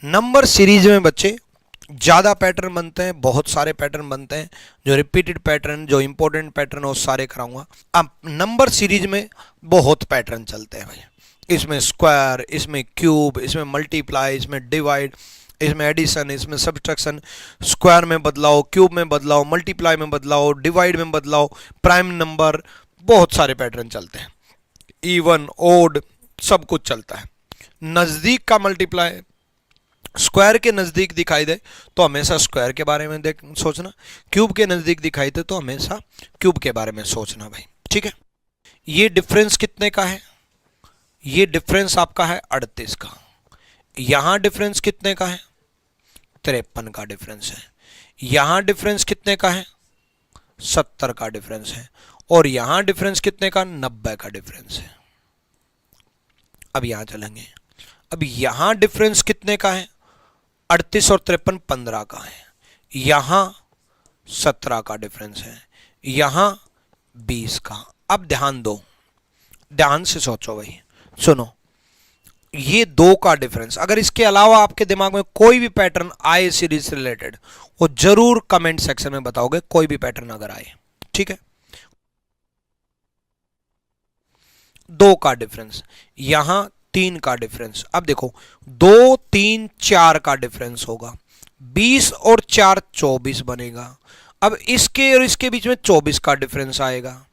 Number series में बच्चे ज़्यादा पैटर्न बनते हैं, बहुत सारे पैटर्न बनते हैं, जो रिपीटेड पैटर्न, जो इंपॉर्टेंट पैटर्न, वो सारे कराऊंगा। अब नंबर सीरीज में बहुत पैटर्न चलते हैं भाई। इसमें स्क्वायर, इसमें क्यूब, इसमें मल्टीप्लाई, इसमें डिवाइड, इसमें एडिशन, इसमें सब्ट्रैक्शन, स्क्वायर में बदलाव, क्यूब में बदलाव, मल्टीप्लाई में बदलाव, डिवाइड में बदलाव, प्राइम नंबर, बहुत सारे पैटर्न चलते हैं। इवन, ओड, सब कुछ चलता है। नज़दीक का मल्टीप्लाई स्क्वायर के नज़दीक दिखाई दे तो हमेशा स्क्वायर के बारे में सोचना, क्यूब के नज़दीक दिखाई दे तो हमेशा क्यूब के बारे में सोचना भाई, ठीक है। ये डिफरेंस कितने का है? ये डिफरेंस आपका है 38 का। यहां डिफरेंस कितने का है? 53 का डिफरेंस है। यहां डिफरेंस कितने का है? 70 का डिफरेंस है। और यहां डिफरेंस कितने का? 90 का डिफरेंस है। अब यहां चलेंगे। अब यहां डिफरेंस कितने का है? 38 और 53 15 का है। यहां 17 का डिफरेंस है, यहां 20 का। अब ध्यान दो, ध्यान से सोचो भाई, सुनो। ये दो का डिफरेंस, अगर इसके अलावा आपके दिमाग में कोई भी पैटर्न आए सीरीज से रिलेटेड, वो जरूर कमेंट सेक्शन में बताओगे, कोई भी पैटर्न अगर आए, ठीक है। दो का डिफरेंस, यहां 3 का डिफरेंस। अब देखो 2 3 4 का डिफरेंस होगा, 20 और 4 24 बनेगा। अब इसके और इसके बीच में 24 का डिफरेंस आएगा,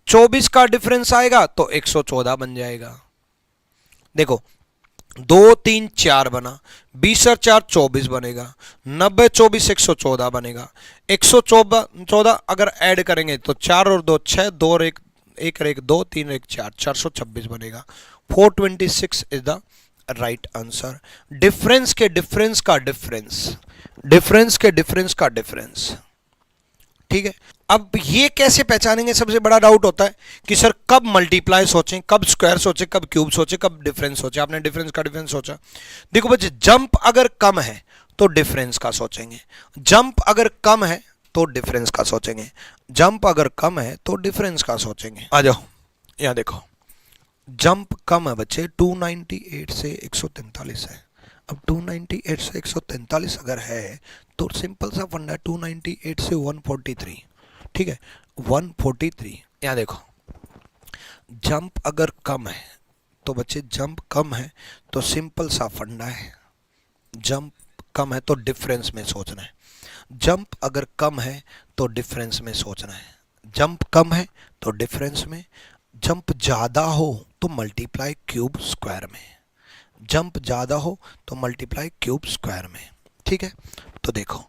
24 का डिफरेंस आएगा तो 114 बन जाएगा। देखो 2 3 4 बना, 20 और 4 24 बनेगा, 90 24 114 बनेगा। 114 अगर ऐड करेंगे तो 4 और 2 6, 2 और 1 1 और 1 2, 3 और 1 4, 426 बनेगा। 426 is the right answer. Difference के डिफरेंस का डिफरेंस, डिफरेंस के डिफरेंस का डिफरेंस, ठीक है। अब ये कैसे पहचानेंगे? सबसे बड़ा डाउट होता है कि सर कब मल्टीप्लाई सोचें, कब स्क्वायर सोचें, कब क्यूब सोचें, कब डिफरेंस सोचें। आपने डिफरेंस का डिफरेंस सोचा, देखो बच्चे जंप अगर कम है तो डिफरेंस का सोचेंगे, जंप अगर कम है तो डिफरेंस का सोचेंगे, जंप अगर कम है तो डिफरेंस का सोचेंगे। आ जाओ यहां देखो, जंप कम है बच्चे, 298 से 143 है। अब 298 से 143 अगर है तो सिंपल सा फंडा, 298 से 143, ठीक है, 143। यहां देखो जंप अगर कम है तो बच्चे, जंप कम है तो सिंपल सा फंडा है, जंप कम है तो डिफरेंस में सोचना है। जंप अगर कम है तो डिफरेंस में सोचना है, जंप कम है तो डिफरेंस में, जंप ज़्यादा हो तो मल्टीप्लाई क्यूब स्क्वायर में, जंप ज़्यादा हो तो मल्टीप्लाई क्यूब स्क्वायर में, ठीक है। तो देखो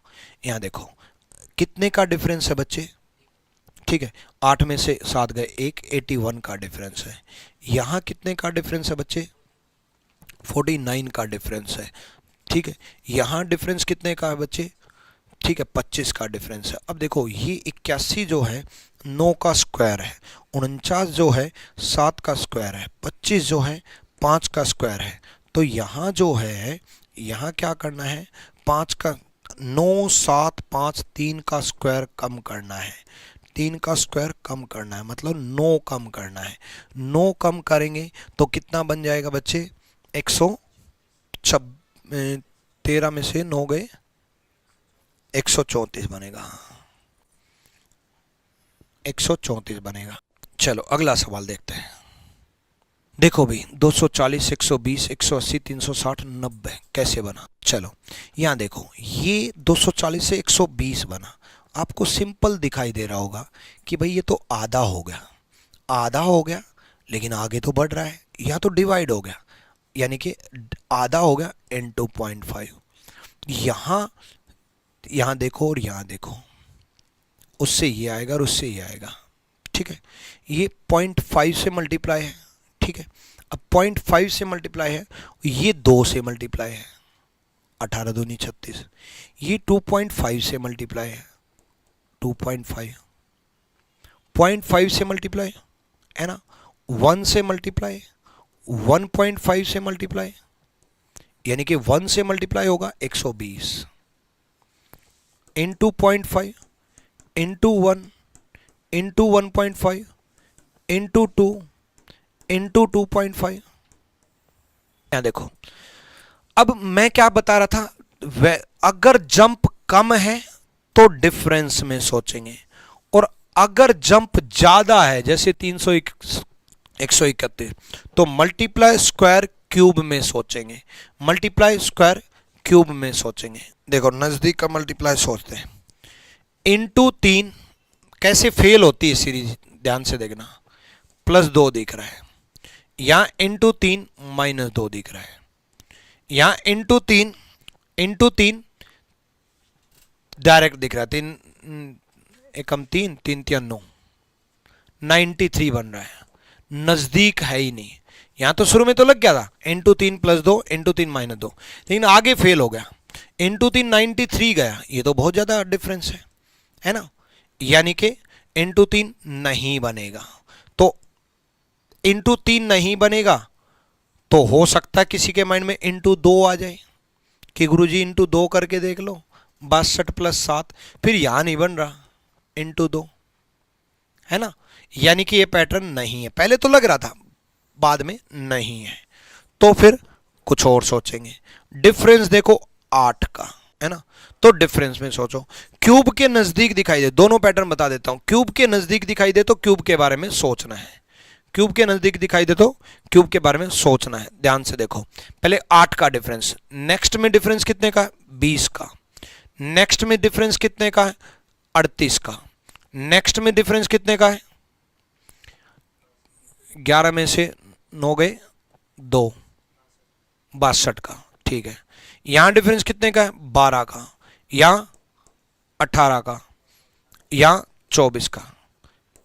यहाँ देखो कितने का डिफरेंस है बच्चे, ठीक है, 8 में से 7 गए, 81 का डिफरेंस है। यहाँ कितने का डिफरेंस है बच्चे? 49 का डिफरेंस है, ठीक है। यहाँ डिफरेंस कितने का है बच्चे? ठीक है, 25 का डिफरेंस है। अब देखो ये 81 जो है 9 का स्क्वायर है, 49 जो है 7 का स्क्वायर है, 25 जो है 5 का स्क्वायर है। तो यहाँ जो है, यहाँ क्या करना है? 5 का 9 7 5 3 का स्क्वायर कम करना है, 3 का स्क्वायर कम करना है, मतलब 9 कम करना है। 9 कम करेंगे तो कितना बन जाएगा बच्चे? 113 में से 9 गए, 134 बनेगा, 134 बनेगा। चलो अगला सवाल देखते हैं। देखो भाई 240 120 180 360 90 कैसे बना? चलो यहाँ देखो, ये 240 से 120 बना, आपको सिंपल दिखाई दे रहा होगा कि भाई ये तो आधा हो गया, आधा हो गया, लेकिन आगे तो बढ़ रहा है, या तो डिवाइड हो गया, यानी कि आधा हो गया इन 2.5। यहाँ देखो और यहाँ देखो, उससे ये आएगा और उससे ये आएगा, ठीक है। ये 0.5 से मल्टीप्लाई है, ठीक है। अब 0.5 से मल्टीप्लाई है, ये 2 से मल्टीप्लाई है, 18 दूनी 36। ये 2.5 से मल्टीप्लाई है, 2.5, 0.5 से मल्टीप्लाई है ना, 1 से मल्टीप्लाई, 1.5 से मल्टीप्लाई, यानी कि 1 से मल्टीप्लाई होगा 120, into 0.5 into 1 into 1.5 into 2 into 2.5। यहाँ देखो अब मैं क्या बता रहा था, अगर जंप कम है तो डिफरेंस में सोचेंगे, और अगर जंप ज्यादा है जैसे 131 तो मल्टीप्लाई स्क्वायर क्यूब में सोचेंगे, मल्टीप्लाई स्क्वायर क्यूब में सोचेंगे। देखो नजदीक का मल्टीप्लाई सोचते हैं, इंटू 3 कैसे फेल होती है सीरीज, ध्यान से देखना, +2 दिख रहा है, यहां इंटू 3 -2 दिख रहा है, यहां इंटू तीन डायरेक्ट दिख रहा है, 3 एकम 3 3 3 9 93 बन रहा है, नजदीक है ही नहीं। यहां तो शुरू में तो लग गया था इंटू 3 +2 इंटू 3 -2, लेकिन आगे फेल हो गया, इंटू 3 93 गया, ये तो बहुत ज्यादा डिफरेंस है ना, यानी कि इंटू 3 नहीं बनेगा। तो इंटू 3 नहीं बनेगा तो हो सकता है किसी के माइंड में इंटू 2 आ जाए कि गुरुजी इंटू 2 करके देख लो, 62 + 7, फिर यहां नहीं बन रहा इंटू 2, है ना, यानी कि ये पैटर्न नहीं है। पहले तो लग रहा था, बाद में नहीं है, तो फिर कुछ और सोचेंगे। डिफरेंस देखो 8 का, है ना, तो डिफरेंस में सोचो। क्यूब के नजदीक दिखाई दे, दोनों पैटर्न बता देता हूं, क्यूब के नजदीक दिखाई दे तो क्यूब के बारे में सोचना है, क्यूब के नजदीक दिखाई दे तो क्यूब के बारे में सोचना है। ध्यान से देखो, पहले 8 का डिफरेंस, नेक्स्ट में डिफरेंस कितने का है, 20 का, नेक्स्ट में डिफरेंस कितने का है, 38 का, नेक्स्ट में डिफरेंस कितने का है, 11 में से 9 गए 2, 62 का, ठीक है। यहां डिफरेंस कितने का है, 12 का, यहां 18 का, यहां 24 का,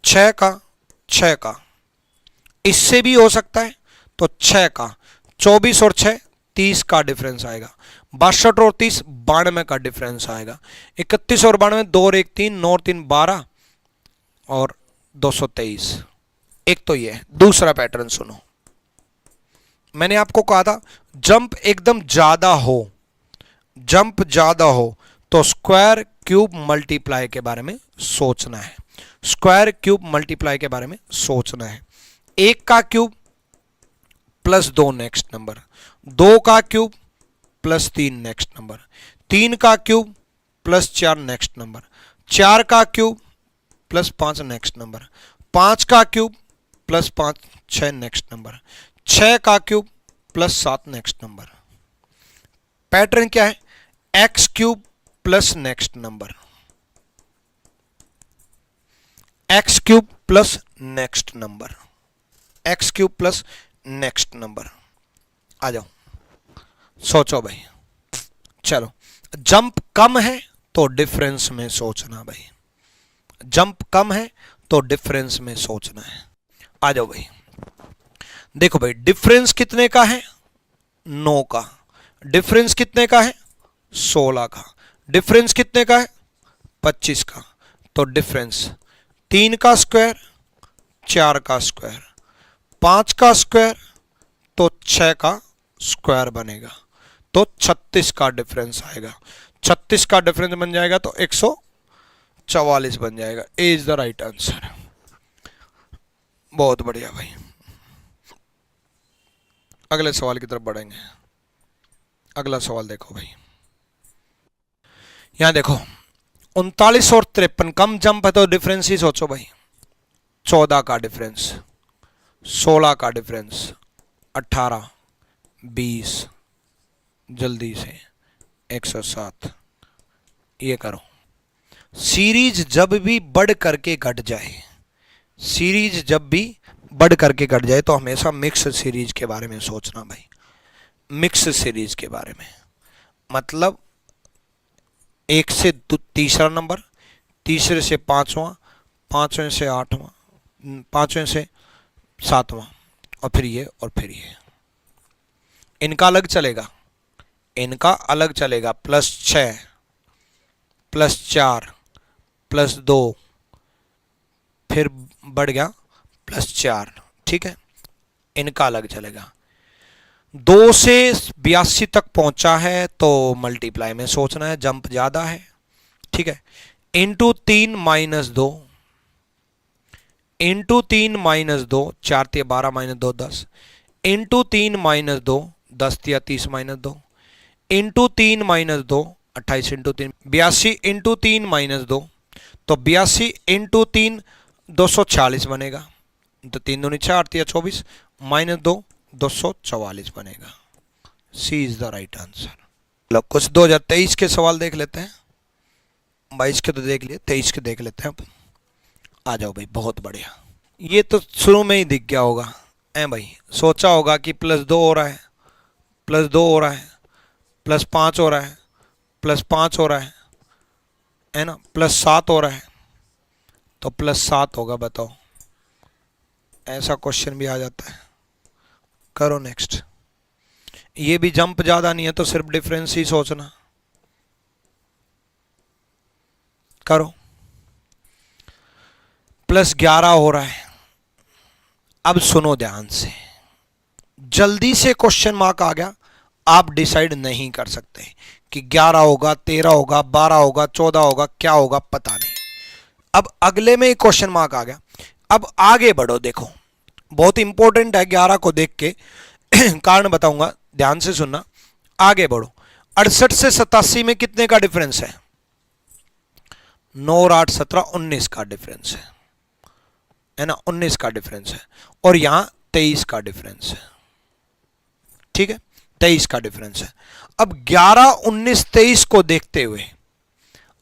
6 का, 6 का, इससे भी हो सकता है तो 6 का, 24 और 6 30 का डिफरेंस आएगा, 62 और 30 92 का डिफरेंस आएगा, 31 और 92 2 और 1 3 9 और 3 12 और 223। एक तो ये है। दूसरा पैटर्न सुनो, मैंने आपको कहा था जंप एकदम ज्यादा हो, जंप ज्यादा हो तो स्क्वायर क्यूब मल्टीप्लाई के बारे में सोचना है, स्क्वायर क्यूब मल्टीप्लाई के बारे में सोचना है। 1 का क्यूब +2 नेक्स्ट नंबर, 2 का क्यूब +3 नेक्स्ट नंबर, 3 का क्यूब +4 नेक्स्ट नंबर, 4 का क्यूब +5 नेक्स्ट नंबर, 5 का क्यूब +5 6 नेक्स्ट नंबर, 6 का क्यूब +7 नेक्स्ट नंबर। पैटर्न क्या है, x cube plus next number, x cube plus next number, x cube plus next number. आ जाओ सोचो भाई, चलो जंप कम है तो डिफरेंस में सोचना भाई, जंप कम है तो डिफरेंस में सोचना है। आ जाओ भाई, देखो भाई डिफरेंस कितने का है, 9 का, डिफरेंस कितने का है, 16 का, डिफरेंस कितने का है, 25 का। तो डिफरेंस 3 का स्क्वायर, 4 का स्क्वायर, 5 का स्क्वायर तो 6 का स्क्वायर बनेगा, तो 36 का डिफरेंस आएगा। 36 का डिफरेंस बन जाएगा तो 144 बन जाएगा। ए इज द राइट आंसर। बहुत बढ़िया भाई, अगले सवाल की तरफ बढ़ेंगे। अगला सवाल देखो भाई, यहां देखो 39 और 53 कम जंप है तो डिफरेंस ही सोचो भाई। 14 का डिफरेंस, 16 का डिफरेंस, 18, 20, जल्दी से 107। ये करो, सीरीज जब भी बढ़ करके घट जाए, सीरीज जब भी बढ़ करके घट जाए तो हमेशा मिक्स सीरीज के बारे में सोचना भाई। मिक्स सीरीज के बारे में मतलब 1 से तीसरा नंबर, तीसरे से 5वां, 5वें से 8वां, 5वें से 7वां, और फिर ये और फिर ये। इनका अलग चलेगा, इनका अलग चलेगा, +6, +4, +2, फिर बढ़ गया +4, ठीक है, इनका अलग चलेगा। 2 से 82 तक पहुंचा है तो मल्टीप्लाई में सोचना है, जंप ज्यादा है, ठीक है। Into 3 - 2, into 3 - 2, 4 × 12 - 2 10, into 3 - 2 10 × 30 - 2, into 3 - 2, 28 into 3, 82 into 3 - 2, तो 82 इंटू 3 240 बनेगा। तो 3 दूनी 4 या 24 -2 244 बनेगा। सी इज द राइट आंसर। चलो कुछ 2023 के सवाल देख लेते हैं। 22 के तो देख लिए, 23 के देख लेते हैं अब। आ जाओ भाई, बहुत बढ़िया। ये तो शुरू में ही दिख गया होगा ऐ भाई, सोचा होगा कि +2 हो रहा है, +2 हो रहा है, +5 हो रहा है, +5 हो रहा है ना, +7 हो रहा है, तो +7 होगा। बताओ, ऐसा क्वेश्चन भी आ जाता है। करो नेक्स्ट। ये भी जंप ज्यादा नहीं है तो सिर्फ डिफरेंस ही सोचना। करो। +11 हो रहा है। अब सुनो ध्यान से, जल्दी से क्वेश्चन मार्क आ गया, आप डिसाइड नहीं कर सकते कि 11 होगा, 13 होगा, 12 होगा, 14 होगा, क्या होगा पता नहीं। अब अगले में ही क्वेश्चन मार्क आ गया। अब आगे बढ़ो, देखो बहुत इंपॉर्टेंट है, 11 को देख के कारण बताऊंगा, ध्यान से सुनना। आगे बढ़ो, 68 से 87 में कितने का डिफरेंस है? 9 और 8 17, 19 का डिफरेंस है ना, 19 का डिफरेंस है। और यहां 23 का डिफरेंस है। ठीक है, 23 का डिफरेंस है। अब 11, 19, 23 को देखते हुए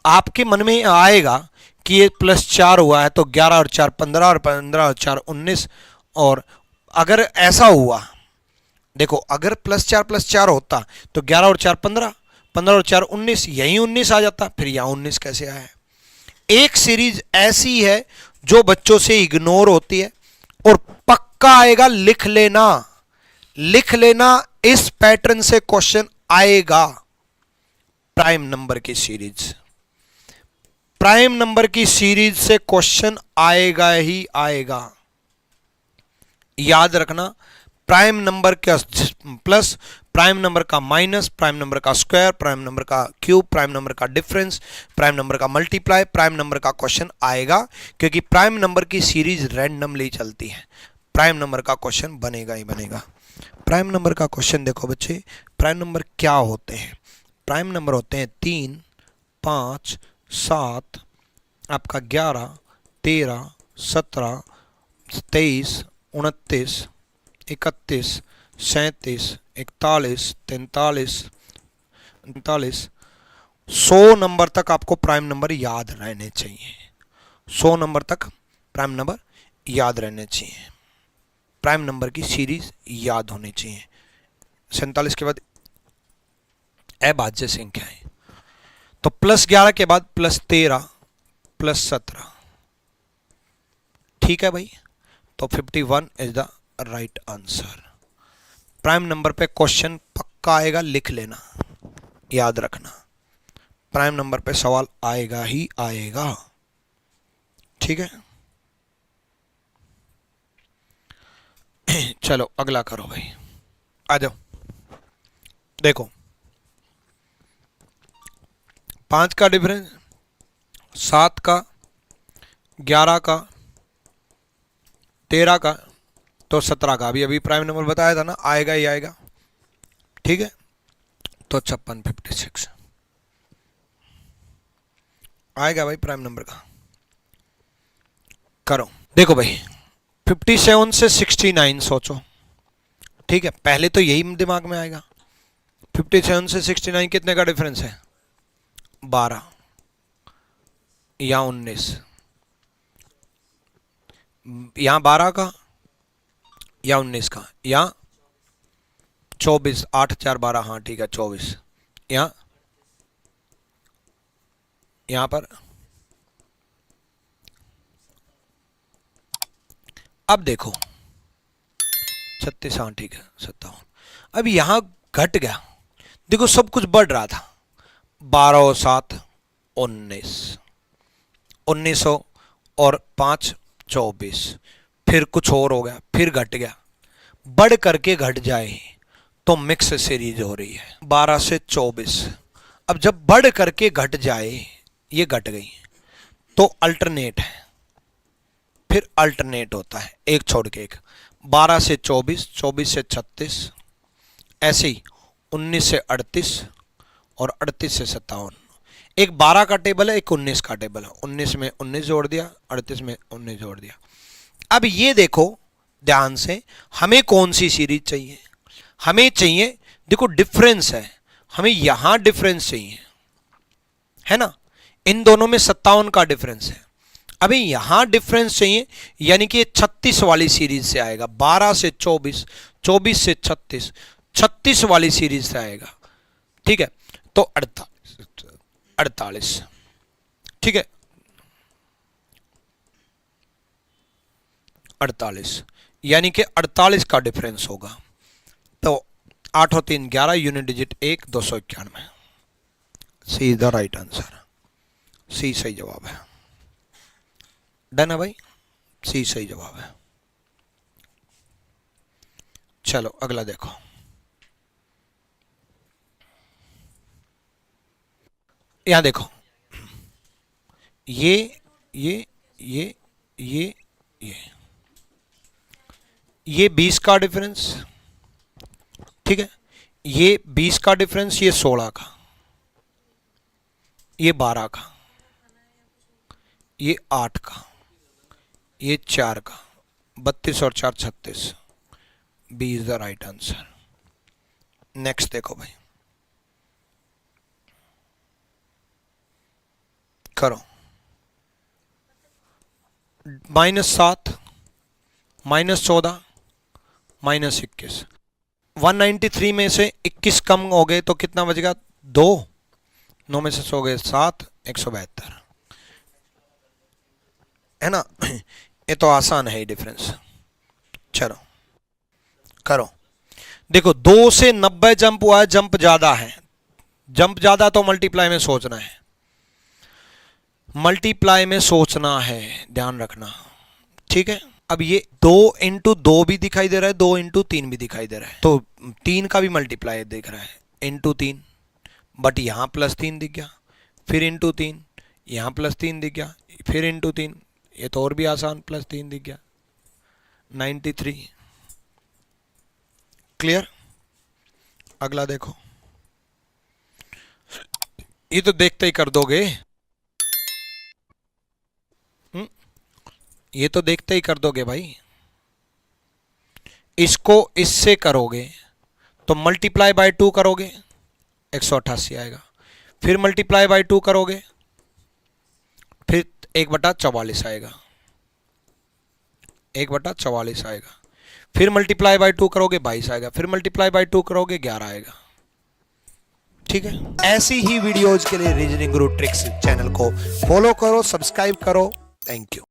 आपके मन में आएगा कि ये +4 हुआ है तो 11 और 4 15, और 15 और 4 19, और अगर ऐसा हुआ, देखो अगर +4 होता तो 11 और 4 15, 15 और 4 19, यही 19 आ जाता। फिर यहां 19 कैसे आया है? एक सीरीज ऐसी है जो बच्चों से इग्नोर होती है और पक्का आएगा, लिख लेना, लिख लेना, इस पैटर्न से क्वेश्चन आएगा। प्राइम नंबर की सीरीज, प्राइम नंबर की सीरीज से क्वेश्चन आएगा ही आएगा। याद रखना, प्राइम नंबर का प्लस, प्राइम नंबर का माइनस, प्राइम नंबर का स्क्वायर, प्राइम नंबर का क्यूब, प्राइम नंबर का डिफरेंस, प्राइम नंबर का मल्टीप्लाई, प्राइम नंबर का क्वेश्चन आएगा, क्योंकि प्राइम नंबर की सीरीज रैंडमली चलती है। प्राइम नंबर का क्वेश्चन बनेगा ही बनेगा। प्राइम नंबर का क्वेश्चन देखो बच्चे, प्राइम नंबर क्या होते हैं? प्राइम नंबर होते हैं 3, 5, 7, आपका 11, 13, 17, 23, 29, 31, 37, 41, 43, 39, 100 नंबर तक आपको प्राइम नंबर याद रहने चाहिए। 100 नंबर तक प्राइम नंबर याद रहने चाहिए। प्राइम नंबर की सीरीज याद होनी चाहिए। 47 के बाद अभाज्य संख्या है, तो +11 के बाद +13, +17। ठीक है भाई, तो 51 is the right answer. Prime number पे क्वेश्चन पक्का आएगा, लिख लेना, याद रखना, प्राइम नंबर पे सवाल आएगा ही आएगा। ठीक है, चलो अगला करो भाई, आ जाओ। देखो 5 का डिफरेंस, 7 का, 11 का, 13 का, तो 17 का अभी अभी प्राइम नंबर बताया था ना, आएगा ही आएगा। ठीक है, तो 56 56 आएगा भाई प्राइम नंबर का। करो, देखो भाई 57 से 69 सोचो। ठीक है, पहले तो यही दिमाग में आएगा। 57 से 69 कितने का डिफरेंस है? 12 या 19, यहां 12 का या 19 का, या 24, 8 4 12, हाँ ठीक है 24, यहां पर। अब देखो 36, हाँ ठीक है 57। अब यहां घट गया, देखो सब कुछ बढ़ रहा था, 12 और 7 19, 1900 और 5 24, फिर कुछ और हो गया, फिर घट गया। बढ़ करके घट जाए तो मिक्स सीरीज हो रही है 12 से 24। अब जब बढ़ करके घट जाए, ये घट गई, तो अल्टरनेट है, फिर अल्टरनेट होता है एक छोड़ के एक। 12 से 24, 24 से 36, ऐसे ही 19 से 38, और 38 से 57। एक 12 का टेबल है, एक 19 का टेबल है। 19 में 19 जोड़ दिया, 38 में 19 जोड़ दिया। अब ये देखो ध्यान से, हमें कौन सी सीरीज चाहिए? हमें चाहिए, देखो डिफरेंस है, हमें यहां डिफरेंस चाहिए, है ना। इन दोनों में 57 का डिफरेंस है, अभी यहां डिफरेंस चाहिए, यानी कि 36 वाली सीरीज से आएगा। 12 से 24, 24 से 36, 36 वाली सीरीज से आएगा। ठीक है, तो 48, ठीक है, 48, यानी कि 48 का डिफरेंस होगा। तो 8 और 3 11, unit digit 1, 291। C is the right answer. C सही जवाब है। डन है भाई, सी सही जवाब है। चलो अगला देखो। यहां देखो, ये ये ये ये ये 20 का डिफरेंस, ठीक है, ये 20 का डिफरेंस, ये 16 का, ये 12 का, ये 8 का, ये 4 का, 32 और 4 36। B is the right answer. Next देखो भाई, करो। -7, -14, -21। 193 में से 21 कम हो गए तो कितना बचेगा? 2। 9 में से 100 गए 7, 172, है ना। ये तो आसान है डिफरेंस। चलो करो। देखो 2 से 90 जंप हुआ है, जंप ज्यादा है, जंप ज्यादा तो मल्टीप्लाई में सोचना है, मल्टीप्लाई में सोचना है, ध्यान रखना, ठीक है। अब ये 2 इंटू 2 भी दिखाई दे रहा है, 2 इंटू 3 भी दिखाई दे रहा है, तो 3 का भी मल्टीप्लाई दिख रहा है, इंटू 3, बट यहां +3 दिख गया, फिर इंटू 3, यहां +3 दिख गया, फिर इंटू 3, ये तो और भी आसान, +3 दिख गया, 93। क्लियर? अगला देखो, ये तो देखते ही कर दोगे, ये तो देखते ही कर दोगे भाई। इसको इससे करोगे तो मल्टीप्लाई बाय 2 करोगे, 188 आएगा, फिर मल्टीप्लाई बाय 2 करोगे, फिर 1/44 आएगा, 1/44 आएगा, फिर मल्टीप्लाई बाय 2 करोगे 22 आएगा, फिर मल्टीप्लाई बाय 2 करोगे 11 आएगा। ठीक है, ऐसी ही वीडियोज के लिए रीजनिंग गुरु ट्रिक्स चैनल को फॉलो करो, सब्सक्राइब करो। Thank you.